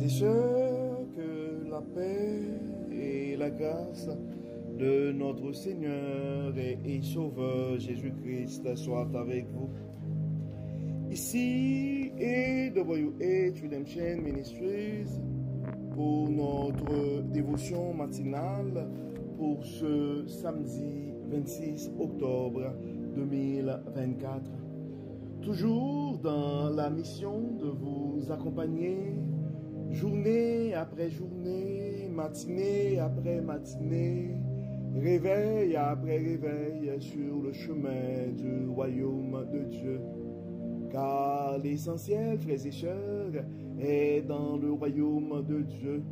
Frères et sœurs, que la paix et la grâce de notre Seigneur et Sauveur Jésus-Christ soient avec vous. Ici est WH Redemption Ministries pour notre dévotion matinale pour ce samedi 26 octobre 2024. Toujours dans la mission de vous accompagner journée après journée, matinée après matinée, réveil après réveil sur le chemin du royaume de Dieu. Car l'essentiel, frères et sœurs, est dans le royaume de Dieu.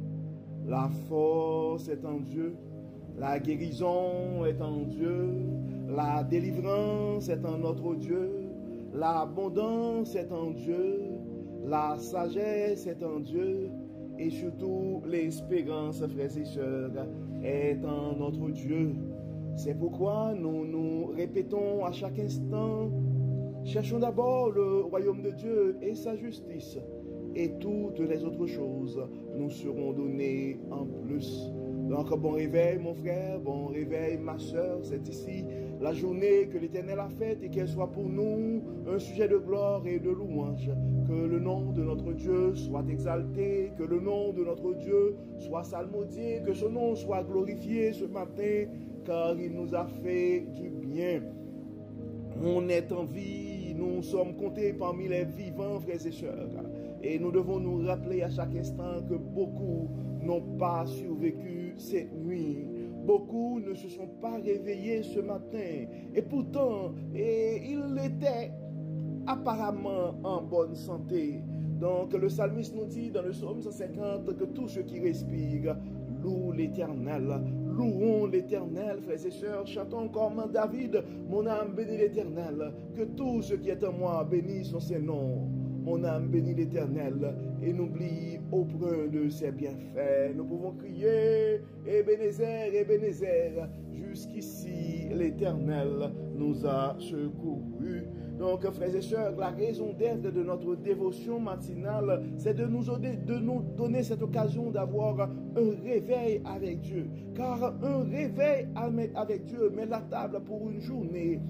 La force est en Dieu, la guérison est en Dieu, la délivrance est en notre Dieu, l'abondance est en Dieu, la sagesse est en Dieu, et surtout l'espérance, frères et sœurs, est en notre Dieu. C'est pourquoi nous nous répétons à chaque instant: cherchons d'abord le royaume de Dieu et sa justice, et toutes les autres choses nous seront données en plus. Donc bon réveil mon frère, bon réveil ma soeur, c'est ici la journée que l'Éternel a faite et qu'elle soit pour nous un sujet de gloire et de louange. Que le nom de notre Dieu soit exalté, que le nom de notre Dieu soit salmodié, que son nom soit glorifié ce matin, car il nous a fait du bien. On est en vie, nous sommes comptés parmi les vivants, frères et sœurs. Et nous devons nous rappeler à chaque instant que beaucoup n'ont pas survécu cette nuit. Beaucoup ne se sont pas réveillés ce matin. Et pourtant, ils étaient apparemment en bonne santé. Donc le psalmiste nous dit dans le psaume 150 que tous ceux qui respirent louent l'Éternel. Louons l'Éternel, frères et sœurs. Chantons comme David: mon âme bénit l'Éternel. Que tout ce qui est en moi bénisse son nom. Mon âme bénit l'Éternel et n'oublie aucun de ses bienfaits. Nous pouvons crier: Ebenezer, Ebenezer. Jusqu'ici, l'Éternel nous a secourus. Donc, frères et sœurs, la raison d'être de notre dévotion matinale, c'est de nous donner cette occasion d'avoir un réveil avec Dieu. Car un réveil avec Dieu met la table pour une journée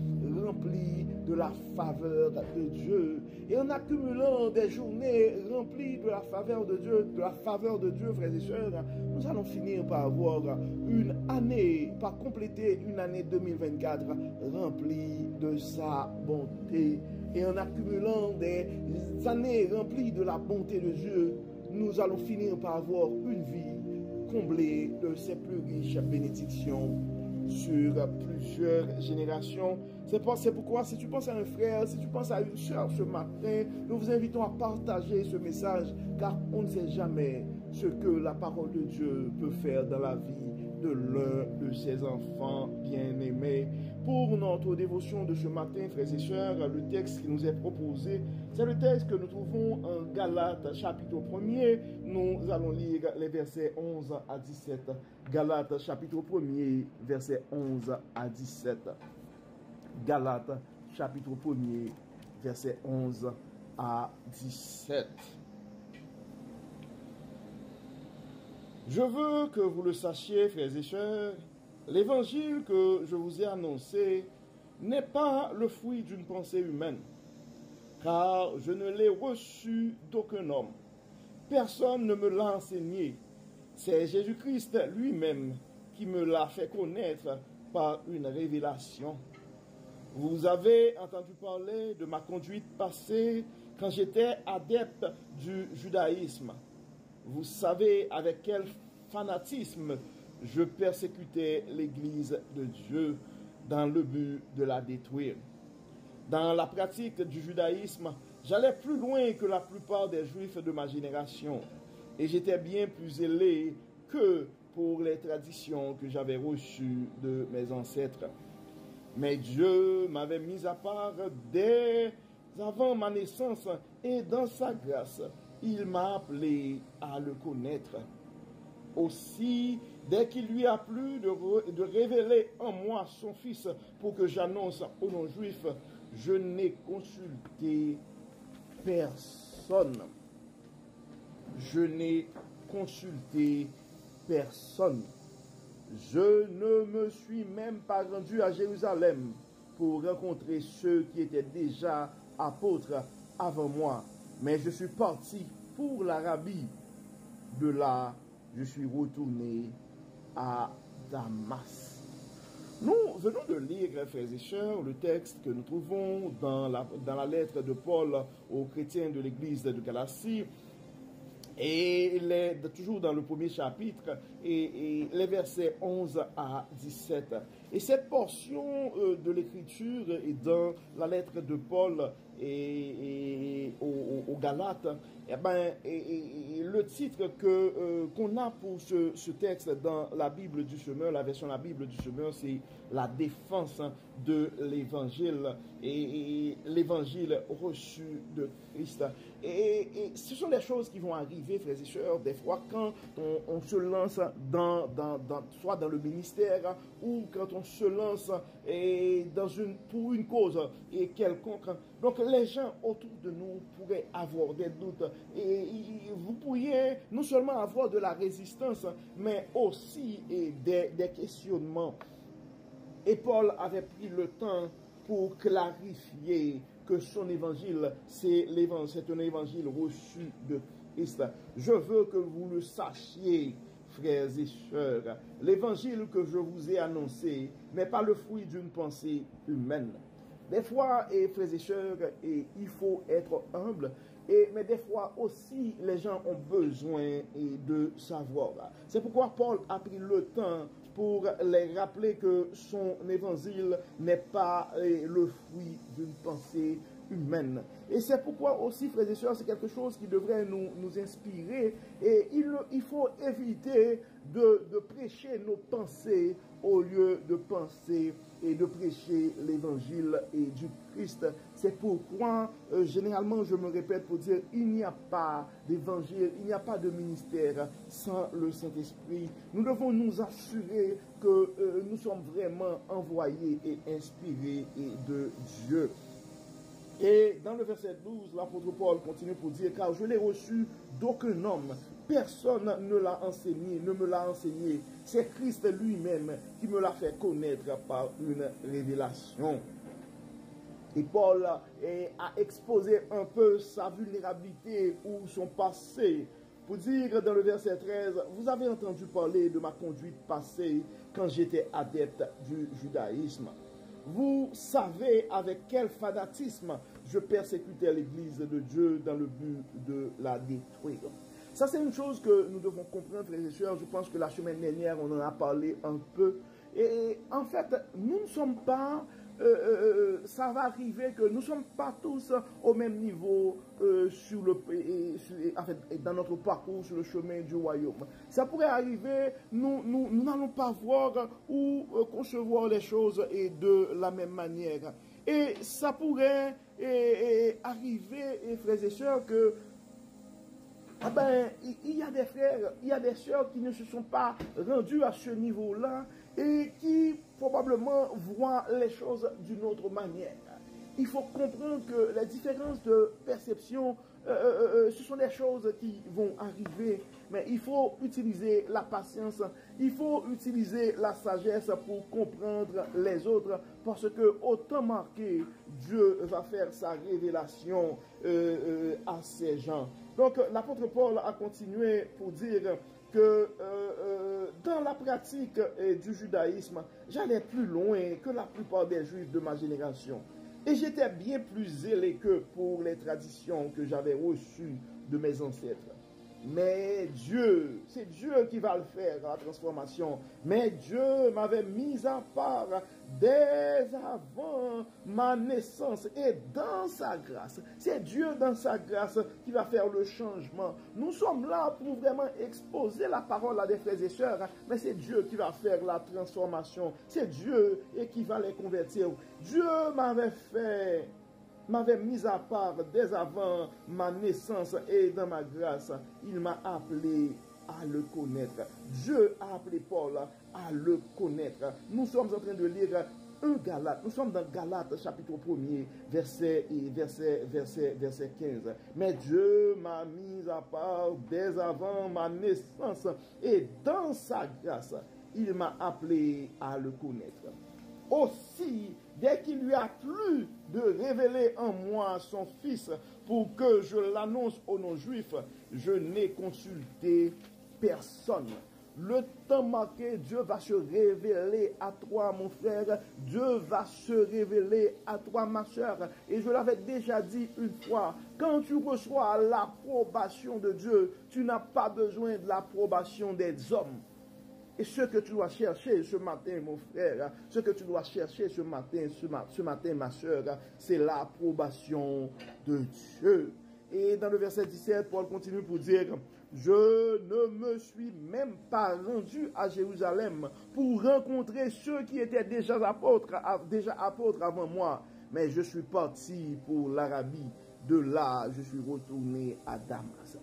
remplie de la faveur de Dieu. Et en accumulant des journées remplies de la faveur de Dieu, frères et sœurs, nous allons finir par avoir une année, par compléter une année 2024 remplie de sa bonté. Et en accumulant des années remplies de la bonté de Dieu, nous allons finir par avoir une vie comblée de ses plus riches bénédictions sur plusieurs générations. C'est pourquoi, si tu penses à un frère, si tu penses à une soeur ce matin, nous vous invitons à partager ce message, car on ne sait jamais ce que la parole de Dieu peut faire dans la vie de l'un de ses enfants bien-aimés. Pour notre dévotion de ce matin, frères et sœurs, le texte qui nous est proposé, c'est le texte que nous trouvons en Galates, chapitre 1er. Nous allons lire les versets 11 à 17. Galates, chapitre 1er, versets 11 à 17. Galates, chapitre 1er, versets 11 à 17. Je veux que vous le sachiez, frères et sœurs, l'évangile que je vous ai annoncé n'est pas le fruit d'une pensée humaine, car je ne l'ai reçu d'aucun homme. Personne ne me l'a enseigné. C'est Jésus-Christ lui-même qui me l'a fait connaître par une révélation. Vous avez entendu parler de ma conduite passée quand j'étais adepte du judaïsme. Vous savez avec quel fanatisme je persécutais l'Église de Dieu dans le but de la détruire. Dans la pratique du judaïsme, j'allais plus loin que la plupart des Juifs de ma génération et j'étais bien plus zélé que pour les traditions que j'avais reçues de mes ancêtres. Mais Dieu m'avait mis à part dès avant ma naissance et dans sa grâce, il m'a appelé à le connaître. Aussi, dès qu'il lui a plu de révéler en moi son Fils pour que j'annonce aux non-juifs, je n'ai consulté personne. je n'ai consulté personne. Je ne me suis même pas rendu à Jérusalem pour rencontrer ceux qui étaient déjà apôtres avant moi. Mais je suis parti pour l'Arabie. De là, je suis retourné à Damas. Nous venons de lire, frères et sœurs, le texte que nous trouvons dans la lettre de Paul aux chrétiens de l'église de Galatie. Et il est toujours dans le premier chapitre, et les versets 11 à 17. Et cette portion de l'écriture est dans la lettre de Paul aux Galates. Le titre qu'on a pour ce texte dans la Bible du Semeur, la version de la Bible du Semeur, c'est la défense de l'évangile et l'évangile reçu de Christ. Et ce sont des choses qui vont arriver, frères et sœurs, des fois quand on se lance soit dans le ministère ou quand on se lance pour une cause quelconque. Donc les gens autour de nous pourraient avoir des doutes et vous pourriez non seulement avoir de la résistance, mais aussi des questionnements. Et Paul avait pris le temps pour clarifier que son évangile, c'est un évangile reçu de Christ. Je veux que vous le sachiez, frères et sœurs. L'évangile que je vous ai annoncé n'est pas le fruit d'une pensée humaine. Des fois, frères et sœurs, il faut être humble. Mais des fois aussi, les gens ont besoin de savoir. C'est pourquoi Paul a pris le temps pour les rappeler que son évangile n'est pas le fruit d'une pensée humaine. Et c'est pourquoi aussi, frères et sœurs, c'est quelque chose qui devrait nous inspirer. Et il faut éviter de prêcher nos pensées au lieu de penser et de prêcher l'évangile du Christ. C'est pourquoi, généralement, je me répète pour dire, il n'y a pas d'évangile, il n'y a pas de ministère sans le Saint-Esprit. Nous devons nous assurer que nous sommes vraiment envoyés et inspirés de Dieu. Et dans le verset 12, l'apôtre Paul continue pour dire, car je l'ai reçu d'aucun homme, personne ne l'a enseigné, ne me l'a enseigné. C'est Christ lui-même qui me l'a fait connaître par une révélation. Et Paul a exposé un peu sa vulnérabilité ou son passé. Pour dire dans le verset 13, vous avez entendu parler de ma conduite passée quand j'étais adepte du judaïsme. Vous savez avec quel fanatisme je persécutais l'église de Dieu dans le but de la détruire. Ça, c'est une chose que nous devons comprendre, frères et sœurs. Je pense que la semaine dernière, on en a parlé un peu. Et en fait, nous ne sommes pas... ça va arriver que nous ne sommes pas tous au même niveau dans notre parcours sur le chemin du royaume. Ça pourrait arriver, nous n'allons pas voir ou concevoir les choses de la même manière. Et ça pourrait arriver, frères et sœurs, que il y a des frères, il y a des sœurs qui ne se sont pas rendus à ce niveau-là et qui probablement voient les choses d'une autre manière. Il faut comprendre que les différences de perception, ce sont des choses qui vont arriver, mais il faut utiliser la patience, il faut utiliser la sagesse pour comprendre les autres, parce que au temps marqué, Dieu va faire sa révélation à ces gens. Donc l'apôtre Paul a continué pour dire que dans la pratique du judaïsme, j'allais plus loin que la plupart des juifs de ma génération. Et j'étais bien plus zélé que pour les traditions que j'avais reçues de mes ancêtres. Mais Dieu, c'est Dieu qui va le faire, la transformation. Mais Dieu m'avait mis à part dès avant ma naissance et dans sa grâce. C'est Dieu dans sa grâce qui va faire le changement. Nous sommes là pour vraiment exposer la parole à des frères et sœurs, mais c'est Dieu qui va faire la transformation. C'est Dieu qui va les convertir. Dieu m'avait mis à part dès avant ma naissance et dans ma grâce, il m'a appelé à le connaître. Dieu a appelé Paul à le connaître. Nous sommes en train de lire 1 Galates, nous sommes dans Galates chapitre 1er, verset 15. Mais Dieu m'a mis à part dès avant ma naissance et dans sa grâce, il m'a appelé à le connaître. Aussi, dès qu'il lui a plu de révéler en moi son Fils pour que je l'annonce aux non-juifs, je n'ai consulté personne. Le temps marqué, Dieu va se révéler à toi, mon frère. Dieu va se révéler à toi, ma soeur. Et je l'avais déjà dit une fois, quand tu reçois l'approbation de Dieu, tu n'as pas besoin de l'approbation des hommes. Et ce que tu dois chercher ce matin, mon frère, ce que tu dois chercher ce matin, ma soeur, c'est l'approbation de Dieu. Et dans le verset 17, Paul continue pour dire, je ne me suis même pas rendu à Jérusalem pour rencontrer ceux qui étaient déjà apôtres avant moi, mais je suis parti pour l'Arabie. De là, je suis retourné à Damas.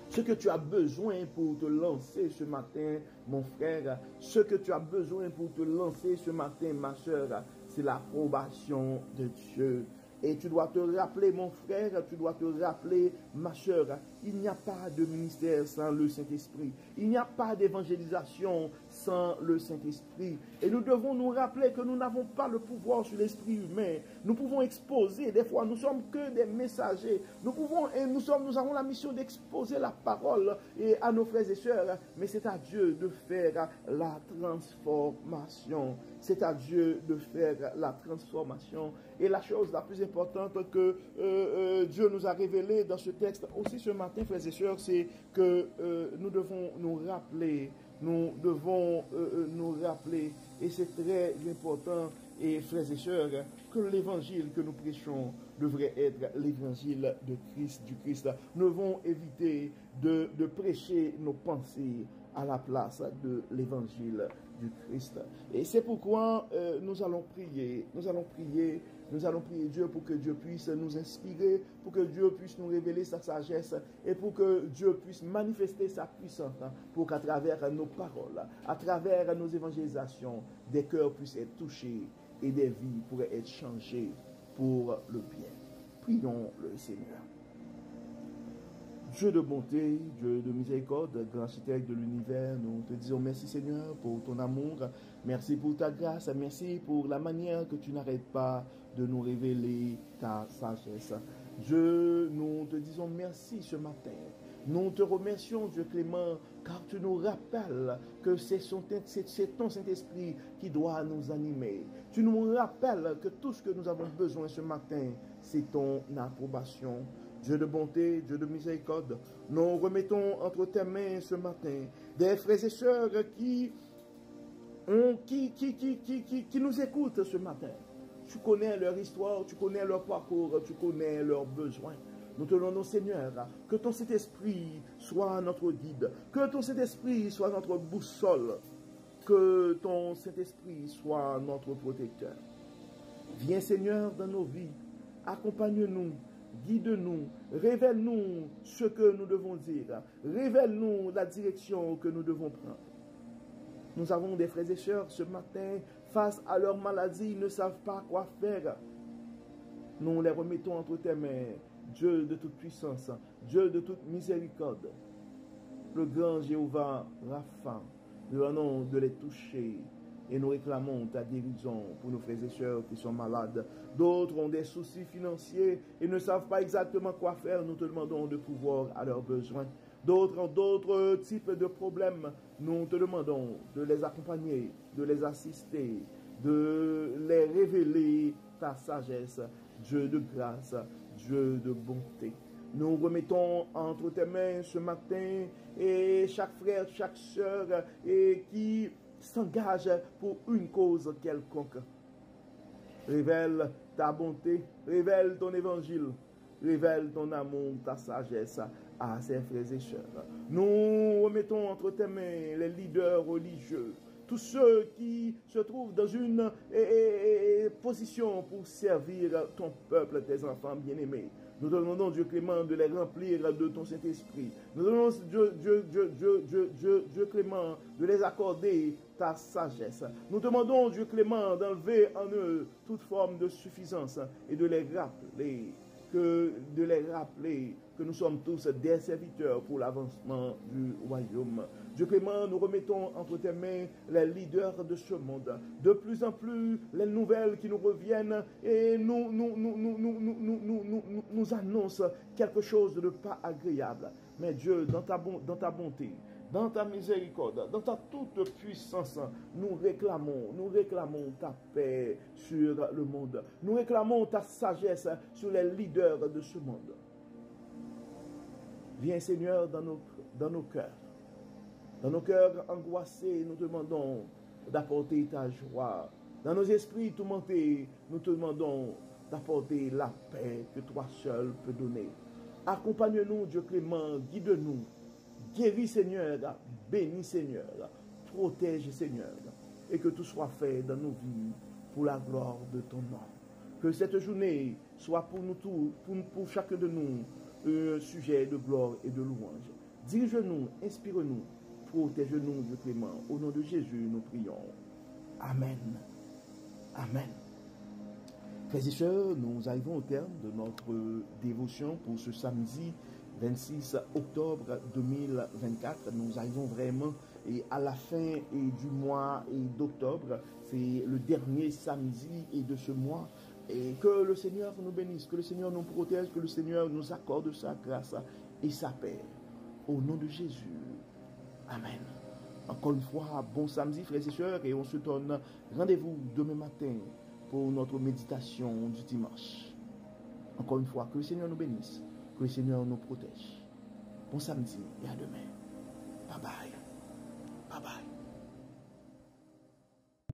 Ce que tu as besoin pour te lancer ce matin, mon frère, ce que tu as besoin pour te lancer ce matin, ma soeur, c'est l'approbation de Dieu. Et tu dois te rappeler, mon frère, tu dois te rappeler, ma soeur, il n'y a pas de ministère sans le Saint-Esprit. Il n'y a pas d'évangélisation sans le Saint-Esprit. Et nous devons nous rappeler que nous n'avons pas le pouvoir sur l'esprit humain. Nous pouvons exposer, des fois, nous sommes que des messagers. Nous avons la mission d'exposer la parole à nos frères et sœurs. Mais c'est à Dieu de faire la transformation. C'est à Dieu de faire la transformation. Et la chose la plus importante que Dieu nous a révélée dans ce texte, aussi ce matin, frères et sœurs, c'est que nous devons nous rappeler, et c'est très important, et frères et sœurs, que l'évangile que nous prêchons devrait être l'évangile de Christ, du Christ. Nous devons éviter de prêcher nos pensées à la place de l'évangile du Christ. Et c'est pourquoi nous allons prier Dieu pour que Dieu puisse nous inspirer, pour que Dieu puisse nous révéler sa sagesse et pour que Dieu puisse manifester sa puissance, pour qu'à travers nos paroles, à travers nos évangélisations, des cœurs puissent être touchés et des vies pourraient être changées pour le bien. Prions le Seigneur. Dieu de bonté, Dieu de miséricorde, grand architecte de l'univers, nous te disons merci Seigneur pour ton amour, merci pour ta grâce, merci pour la manière que tu n'arrêtes pas de nous révéler ta sagesse. Dieu, nous te disons merci ce matin. Nous te remercions, Dieu clément, car tu nous rappelles que c'est ton Saint-Esprit qui doit nous animer. Tu nous rappelles que tout ce que nous avons besoin ce matin, c'est ton approbation. Dieu de bonté, Dieu de miséricorde, nous remettons entre tes mains ce matin des frères et sœurs qui nous écoutent ce matin. Tu connais leur histoire, tu connais leur parcours, tu connais leurs besoins. Nous te demandons, Seigneur, que ton Saint-Esprit soit notre guide, que ton Saint-Esprit soit notre boussole, que ton Saint-Esprit soit notre protecteur. Viens, Seigneur, dans nos vies, accompagne-nous, guide-nous, révèle-nous ce que nous devons dire, révèle-nous la direction que nous devons prendre. Nous avons des frères et sœurs ce matin, face à leur maladie, ils ne savent pas quoi faire. Nous les remettons entre tes mains, Dieu de toute puissance, Dieu de toute miséricorde, le grand Jéhovah Rapha, nous venons de les toucher et nous réclamons ta guérison pour nos frères et sœurs qui sont malades. D'autres ont des soucis financiers et ne savent pas exactement quoi faire. Nous te demandons de pouvoir à leurs besoins. D'autres ont d'autres types de problèmes. Nous te demandons de les accompagner, de les assister, de les révéler ta sagesse, Dieu de grâce, Dieu de bonté. Nous remettons entre tes mains ce matin et chaque frère, chaque sœur et qui s'engage pour une cause quelconque. Révèle ta bonté, révèle ton évangile, révèle ton amour, ta sagesse à ses frères et sœurs. Nous remettons entre tes mains les leaders religieux, tous ceux qui se trouvent dans une position pour servir ton peuple, tes enfants bien-aimés. Nous te demandons, Dieu clément, de les remplir de ton Saint-Esprit. Nous te demandons, Dieu clément, de les accorder ta sagesse. Nous te demandons, Dieu clément, d'enlever en eux toute forme de suffisance et de les rappeler que nous sommes tous des serviteurs pour l'avancement du royaume. Dieu clément, nous remettons entre tes mains les leaders de ce monde. De plus en plus, les nouvelles qui nous reviennent et nous annoncent quelque chose de pas agréable. Mais Dieu, dans ta bonté, dans ta miséricorde, dans ta toute puissance, nous réclamons ta paix sur le monde. Nous réclamons ta sagesse sur les leaders de ce monde. Viens Seigneur dans nos cœurs. Dans nos cœurs angoissés, nous te demandons d'apporter ta joie. Dans nos esprits tourmentés, nous te demandons d'apporter la paix que toi seul peux donner. Accompagne-nous, Dieu clément, guide-nous. Guéris, Seigneur, bénis, Seigneur, protège, Seigneur, et que tout soit fait dans nos vies pour la gloire de ton nom. Que cette journée soit pour nous tous, pour chacun de nous, un sujet de gloire et de louange. Dirige-nous, inspire-nous, protège-nous, Dieu clément. Au nom de Jésus, nous prions. Amen. Amen. Frères et sœurs, nous arrivons au terme de notre dévotion pour ce samedi 26 octobre 2024. Nous arrivons vraiment à la fin du mois d'octobre. C'est le dernier samedi de ce mois. Et que le Seigneur nous bénisse, que le Seigneur nous protège, que le Seigneur nous accorde sa grâce et sa paix. Au nom de Jésus. Amen. Encore une fois, bon samedi, frères et sœurs, et on se donne rendez-vous demain matin pour notre méditation du dimanche. Encore une fois, que le Seigneur nous bénisse, que le Seigneur nous protège. Bon samedi et à demain. Bye bye. Bye bye.